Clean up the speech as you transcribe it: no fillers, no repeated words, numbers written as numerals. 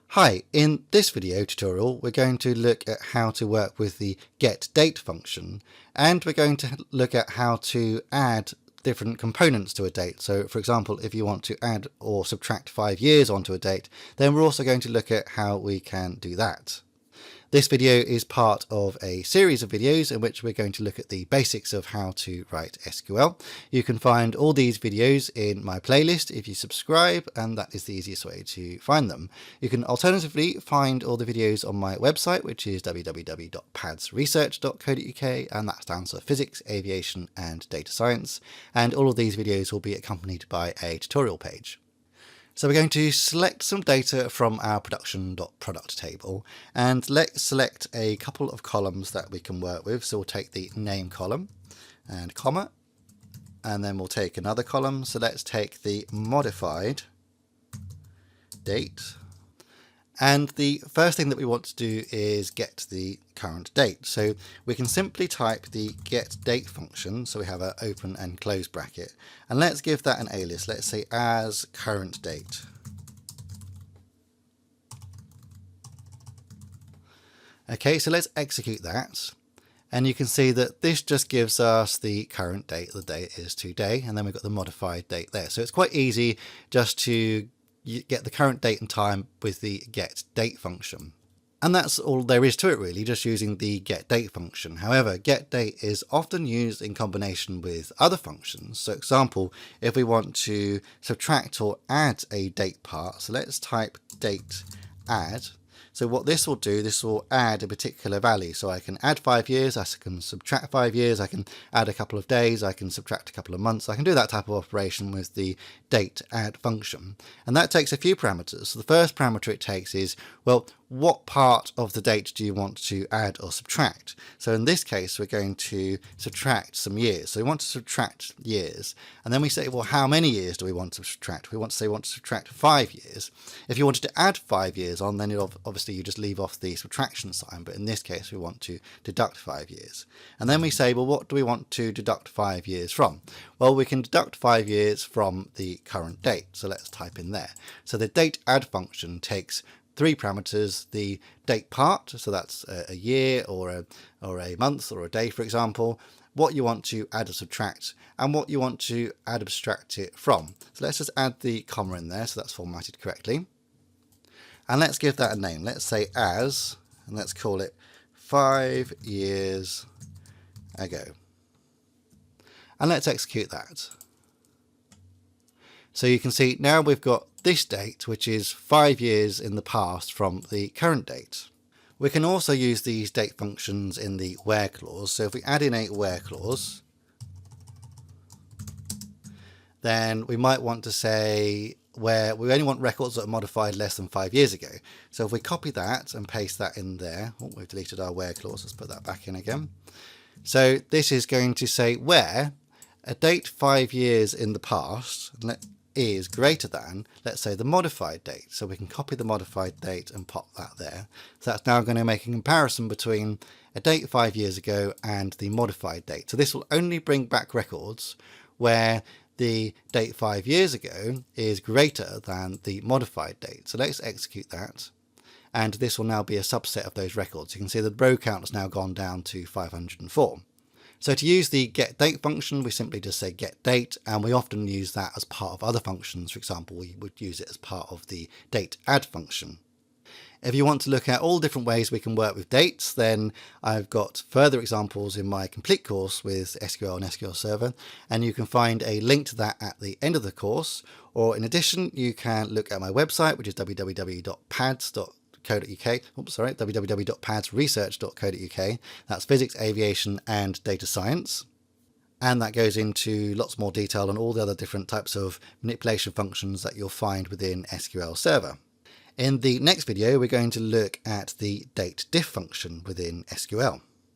Hi, in this video tutorial we're going to look at how to work with the GETDATE function, and we're going to look at how to add different components to a date. So for example, if you want to add or subtract 5 years onto a date, then we're also going to look at how we can do that. This video is part of a series of videos in which we're going to look at the basics of how to write SQL. You can find all these videos in my playlist if you subscribe, and that is the easiest way to find them. You can alternatively find all the videos on my website, which is www.padsresearch.co.uk, and that stands for Physics, Aviation and Data Science, and all of these videos will be accompanied by a tutorial page. So we're going to select some data from our production.product table, and let's select a couple of columns that we can work with. So we'll take the name column and comma, and then we'll take another column. So let's take the modified date. And the first thing that we want to do is get the current date. So we can simply type the getDate function. So we have an open and close bracket. And let's give that an alias. Let's say as current date. Okay, so let's execute that. And you can see that this just gives us the current date. The date is today. And then we've got the modified date there. So it's quite easy just to get the current date and time with the getDate function. And that's all there is to it really, just using the getDate function. However, getDate is often used in combination with other functions. So example, if we want to subtract or add a date part, so let's type DATEADD. So what this will do, this will add a particular value. So I can add 5 years, I can subtract 5 years, I can add a couple of days, I can subtract a couple of months. I can do that type of operation with the DATEADD function. And that takes a few parameters. So the first parameter it takes is, well, what part of the date do you want to add or subtract? So in this case, we're going to subtract some years. So we want to subtract years. And then we say, well, how many years do we want to subtract? We want to say we want to subtract 5 years. If you wanted to add 5 years on, then obviously you just leave off the subtraction sign. But in this case, we want to deduct 5 years. And then we say, well, what do we want to deduct 5 years from? Well, we can deduct 5 years from the current date. So let's type in there. So the DATEADD function takes 3 parameters: the date part, so that's a year or a month or a day, for example, what you want to add or subtract, and what you want to add or subtract it from. So let's just add the comma in there, so that's formatted correctly. And let's give that a name. Let's say as, and let's call it 5 years ago. And let's execute that. So you can see now we've got this date, which is 5 years in the past from the current date. We can also use these date functions in the where clause. So if we add in a where clause, then we might want to say where we only want records that are modified less than 5 years ago. So if we copy that and paste that in there, oh, we've deleted our where clause, let's put that back in again. So this is going to say where a date 5 years in the past is greater than, let's say, the modified date. So we can copy the modified date and pop that there. So that's now going to make a comparison between a date 5 years ago and the modified date. So this will only bring back records where the date 5 years ago is greater than the modified date. So let's execute that. And this will now be a subset of those records. You can see the row count has now gone down to 504. So to use the getDate function, we simply just say getDate, and we often use that as part of other functions. For example, we would use it as part of the DATEADD function. If you want to look at all different ways we can work with dates, then I've got further examples in my complete course with SQL and SQL Server, and you can find a link to that at the end of the course. Or in addition, you can look at my website, which is www.padsresearch.co.uk. That's Physics, Aviation and Data Science. And that goes into lots more detail on all the other different types of manipulation functions that you'll find within SQL Server. In the next video, we're going to look at the DATEDIFF function within SQL.